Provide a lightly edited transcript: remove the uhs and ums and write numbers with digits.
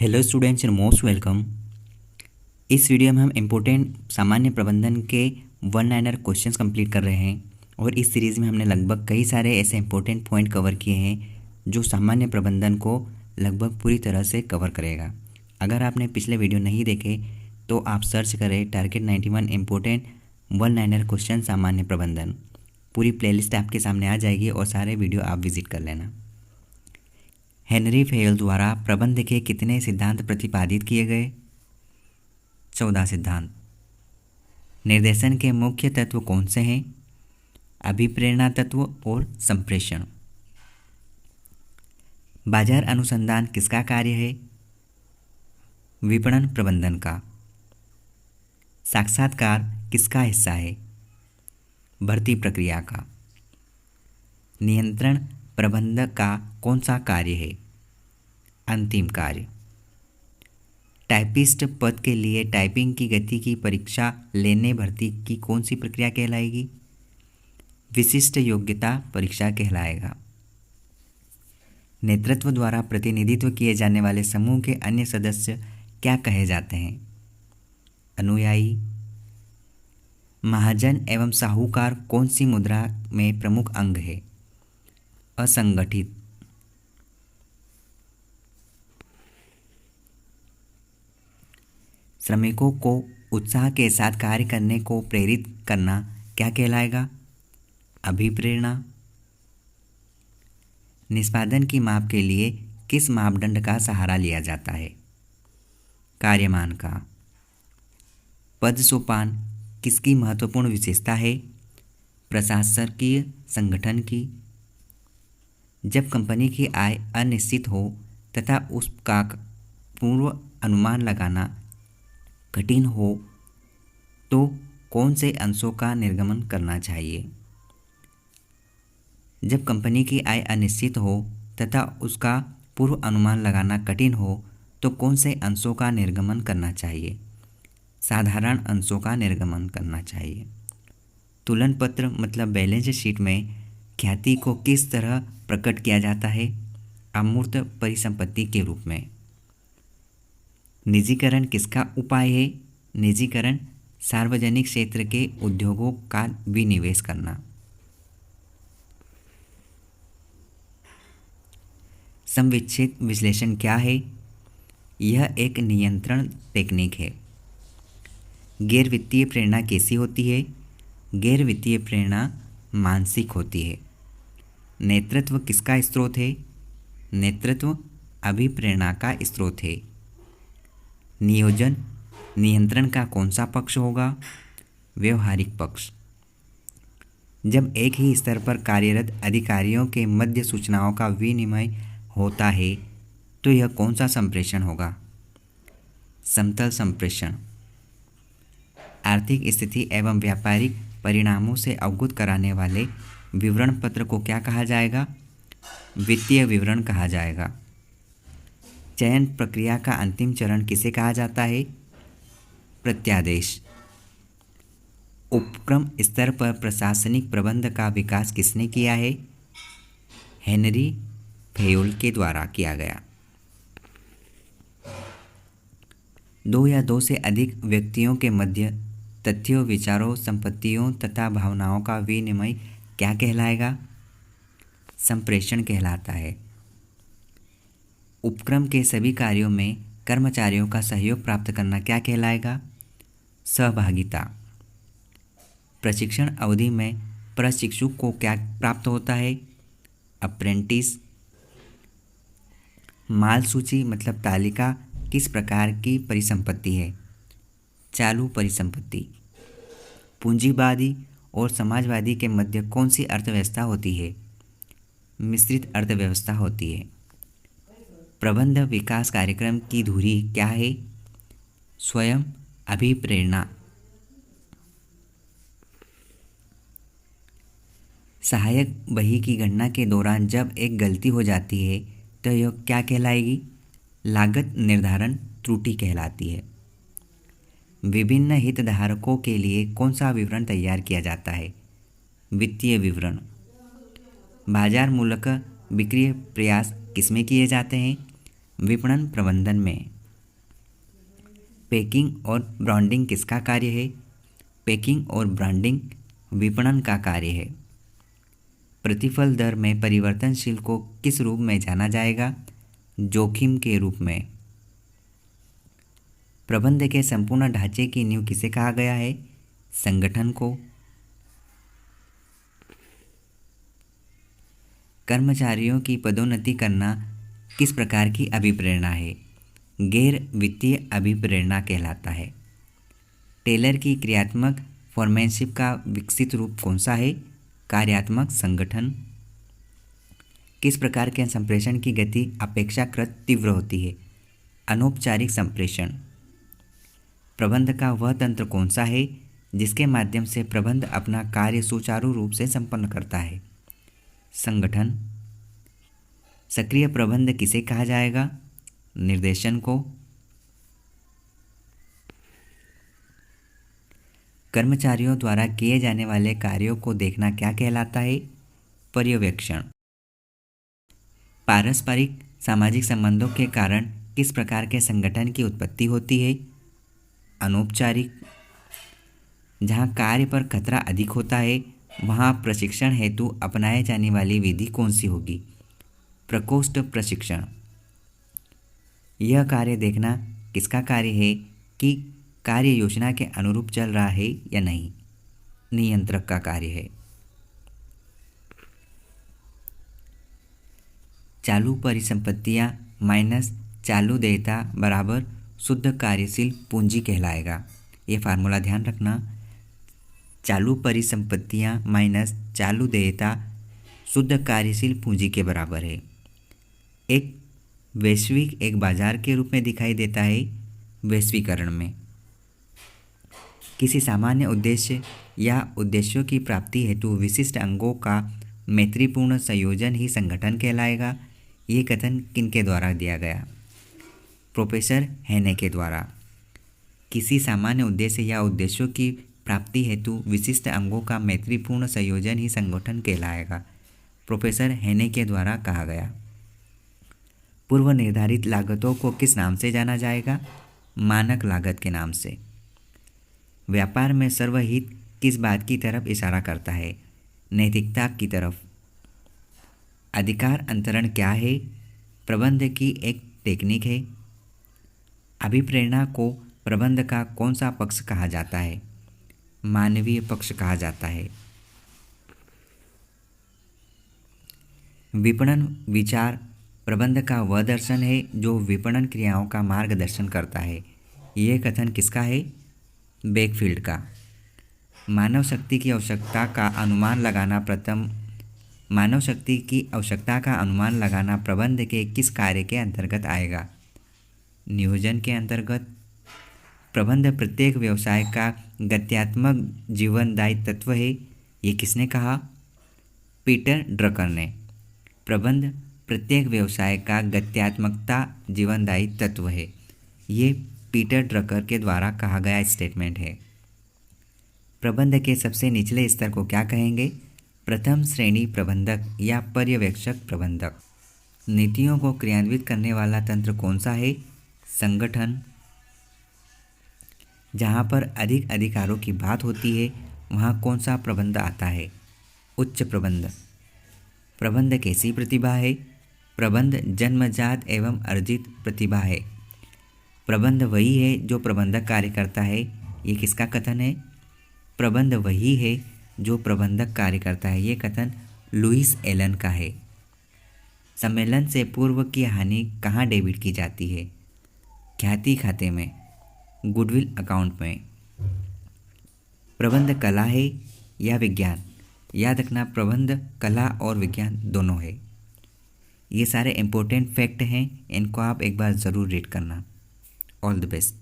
Hello students and most welcome. इस video में हम इम्पोर्टेंट सामान्य प्रबंधन के वन लाइनर क्वेश्चंस कंप्लीट कर रहे हैं और इस सीरीज़ में हमने लगभग कई सारे ऐसे इम्पोर्टेंट पॉइंट कवर किए हैं जो सामान्य प्रबंधन को लगभग पूरी तरह से कवर करेगा। अगर आपने पिछले वीडियो नहीं देखे तो आप सर्च करें target 91 important one liner question सामान्य प्रबंधन। पूरी प्लेलिस्ट आपके सामने आ जाएगी और सारे वीडियो आप विजिट कर लेना। हेनरी फेयल द्वारा प्रबंध के कितने सिद्धांत प्रतिपादित किए गए? 14 सिद्धांत। निर्देशन के मुख्य तत्व कौन से हैं? अभिप्रेरणा तत्व और संप्रेषण। बाजार अनुसंधान किसका कार्य है? विपणन प्रबंधन का। साक्षात्कार किसका हिस्सा है? भर्ती प्रक्रिया का। नियंत्रण प्रबंधक का कौन सा कार्य है? अंतिम कार्य। टाइपिस्ट पद के लिए टाइपिंग की गति की परीक्षा लेने भर्ती की कौन सी प्रक्रिया कहलाएगी? विशिष्ट योग्यता परीक्षा कहलाएगा। नेतृत्व द्वारा प्रतिनिधित्व किए जाने वाले समूह के अन्य सदस्य क्या कहे जाते हैं? अनुयायी। महाजन एवं साहूकार कौन सी मुद्रा में प्रमुख अंग है? असंगठित। श्रमिकों को उत्साह के साथ कार्य करने को प्रेरित करना क्या कहलाएगा? अभिप्रेरणा। निष्पादन की माप के लिए किस मापदंड का सहारा लिया जाता है? कार्यमान का। पद सोपान किसकी महत्वपूर्ण विशेषता है? प्रशासकीय संगठन की। जब कंपनी की आय अनिश्चित हो तथा उसका पूर्व अनुमान लगाना कठिन हो तो कौन से अंशों का निर्गमन करना चाहिए? जब कंपनी की आय अनिश्चित हो तथा उसका पूर्व अनुमान लगाना कठिन हो तो कौन से अंशों का निर्गमन करना चाहिए? साधारण अंशों का निर्गमन करना चाहिए। तुलन पत्र मतलब बैलेंस शीट में ख्याति को किस तरह प्रकट किया जाता है? अमूर्त परिसंपत्ति के रूप में। निजीकरण किसका उपाय है? निजीकरण सार्वजनिक क्षेत्र के उद्योगों का विनिवेश करना। समविच्छेद विश्लेषण क्या है? यह एक नियंत्रण टेक्निक है। गैर वित्तीय प्रेरणा कैसी होती है? गैर वित्तीय प्रेरणा मानसिक होती है। नेतृत्व किसका स्रोत है? नेतृत्व अभिप्रेरणा का स्रोत है। नियोजन नियंत्रण का कौन सा पक्ष होगा? व्यवहारिक पक्ष। जब एक ही स्तर पर कार्यरत अधिकारियों के मध्य सूचनाओं का विनिमय होता है तो यह कौन सा संप्रेषण होगा? समतल संप्रेषण। आर्थिक स्थिति एवं व्यापारिक परिणामों से अवगत कराने वाले विवरण पत्र को क्या कहा जाएगा? वित्तीय विवरण कहा जाएगा। चयन प्रक्रिया का अंतिम चरण किसे कहा जाता है? प्रत्यादेश। उपक्रम स्तर पर प्रशासनिक प्रबंध का विकास किसने किया है? हेनरी फेयोल के द्वारा किया गया। दो या दो से अधिक व्यक्तियों के मध्य तथ्यों, विचारों, संपत्तियों तथा भावनाओं का विनिमय क्या कहलाएगा? संप्रेषण कहलाता है। उपक्रम के सभी कार्यों में कर्मचारियों का सहयोग प्राप्त करना क्या कहलाएगा? सहभागिता। प्रशिक्षण अवधि में प्रशिक्षु को क्या प्राप्त होता है? अप्रेंटिस। माल सूची मतलब तालिका किस प्रकार की परिसंपत्ति है? चालू परिसंपत्ति। पूंजीवादी और समाजवादी के मध्य कौन सी अर्थव्यवस्था होती है? मिश्रित अर्थव्यवस्था होती है। प्रबंध विकास कार्यक्रम की धुरी क्या है? स्वयं अभिप्रेरणा। सहायक बही की गणना के दौरान जब एक गलती हो जाती है तो यह क्या कहलाएगी? लागत निर्धारण त्रुटि कहलाती है। विभिन्न हितधारकों के लिए कौन सा विवरण तैयार किया जाता है? वित्तीय विवरण। बाजार मूल्य बिक्री प्रयास किसमें किए जाते हैं? विपणन प्रबंधन में पैकिंग और ब्रांडिंग किसका कार्य है? पैकिंग और ब्रांडिंग विपणन का कार्य है। प्रतिफल दर में परिवर्तनशील को किस रूप में जाना जाएगा? जोखिम के रूप में। प्रबंध के संपूर्ण ढांचे की नींव किसे कहा गया है? संगठन को। कर्मचारियों की पदोन्नति करना किस प्रकार की अभिप्रेरणा है? गैर वित्तीय अभिप्रेरणा कहलाता है। टेलर की क्रियात्मक फॉर्मेनशिप का विकसित रूप कौन सा है? कार्यात्मक संगठन। किस प्रकार के संप्रेषण की गति अपेक्षाकृत तीव्र होती है? अनौपचारिक संप्रेषण। प्रबंध का वह तंत्र कौन सा है जिसके माध्यम से प्रबंध अपना कार्य सुचारू रूप से संपन्न करता है? संगठन। सक्रिय प्रबंध किसे कहा जाएगा? निर्देशन को। कर्मचारियों द्वारा किए जाने वाले कार्यों को देखना क्या कहलाता है? पर्यवेक्षण। पारस्परिक सामाजिक संबंधों के कारण किस प्रकार के संगठन की उत्पत्ति होती है? अनौपचारिक। जहाँ कार्य पर खतरा अधिक होता है वहाँ प्रशिक्षण हेतु अपनाए जाने वाली विधि कौन सी होगी? प्रकोष्ठ प्रशिक्षण। यह कार्य देखना किसका कार्य है कि कार्य योजना के अनुरूप चल रहा है या नहीं? नियंत्रक का कार्य है। चालू परिसंपत्तियां माइनस चालू देयता बराबर शुद्ध कार्यशील पूंजी कहलाएगा। ये फार्मूला ध्यान रखना। चालू परिसंपत्तियां माइनस चालू देयता शुद्ध कार्यशील पूंजी के बराबर है। एक वैश्विक एक बाजार के रूप में दिखाई देता है वैश्वीकरण में। किसी सामान्य उद्देश्य या उद्देश्यों की प्राप्ति हेतु विशिष्ट अंगों का मैत्रीपूर्ण संयोजन ही संगठन कहलाएगा। ये कथन किनके द्वारा दिया गया? प्रोफेसर हेने के द्वारा। किसी सामान्य उद्देश्य या उद्देश्यों की प्राप्ति हेतु विशिष्ट अंगों का मैत्रीपूर्ण संयोजन ही संगठन कहलाएगा। प्रोफेसर हेने के द्वारा कहा गया। पूर्व निर्धारित लागतों को किस नाम से जाना जाएगा? मानक लागत के नाम से। व्यापार में सर्वहित किस बात की तरफ इशारा करता है? नैतिकता की तरफ। अधिकार अंतरण क्या है? प्रबंध की एक टेक्निक है। अभिप्रेरणा को प्रबंध का कौन सा पक्ष कहा जाता है? मानवीय पक्ष कहा जाता है। विपणन विचार प्रबंध का वह दर्शन है जो विपणन क्रियाओं का मार्गदर्शन करता है। यह कथन किसका है? बेकफील्ड का। मानव शक्ति की आवश्यकता का अनुमान लगाना प्रबंध के किस कार्य के अंतर्गत आएगा? नियोजन के अंतर्गत। प्रबंध प्रत्येक व्यवसाय का गत्यात्मक जीवनदायी तत्व है। ये किसने कहा? पीटर ड्रकर ने। प्रबंध प्रत्येक व्यवसाय का गत्यात्मकता जीवनदायी तत्व है। ये पीटर ड्रकर के द्वारा कहा गया स्टेटमेंट है। प्रबंध के सबसे निचले स्तर को क्या कहेंगे? प्रथम श्रेणी प्रबंधक या पर्यवेक्षक प्रबंधक। नीतियों को क्रियान्वित करने वाला तंत्र कौन सा है? संगठन। जहाँ पर अधिक अधिकारों की बात होती है वहाँ कौन सा प्रबंध आता है? उच्च प्रबंध। प्रबंध कैसी प्रतिभा है? प्रबंध जन्मजात एवं अर्जित प्रतिभा है। प्रबंध वही है जो प्रबंधक कार्य करता है। ये किसका कथन है? प्रबंध वही है जो प्रबंधक कार्य करता है। ये कथन लुइस एलन का है। सम्मेलन से पूर्व की हानि कहाँ डेबिट की जाती है? ख्याति खाते में, गुडविल अकाउंट में। प्रबंध कला है या विज्ञान? याद रखना प्रबंध कला और विज्ञान दोनों है। ये सारे इम्पोर्टेंट फैक्ट हैं, इनको आप एक बार ज़रूर रीड करना। All the best.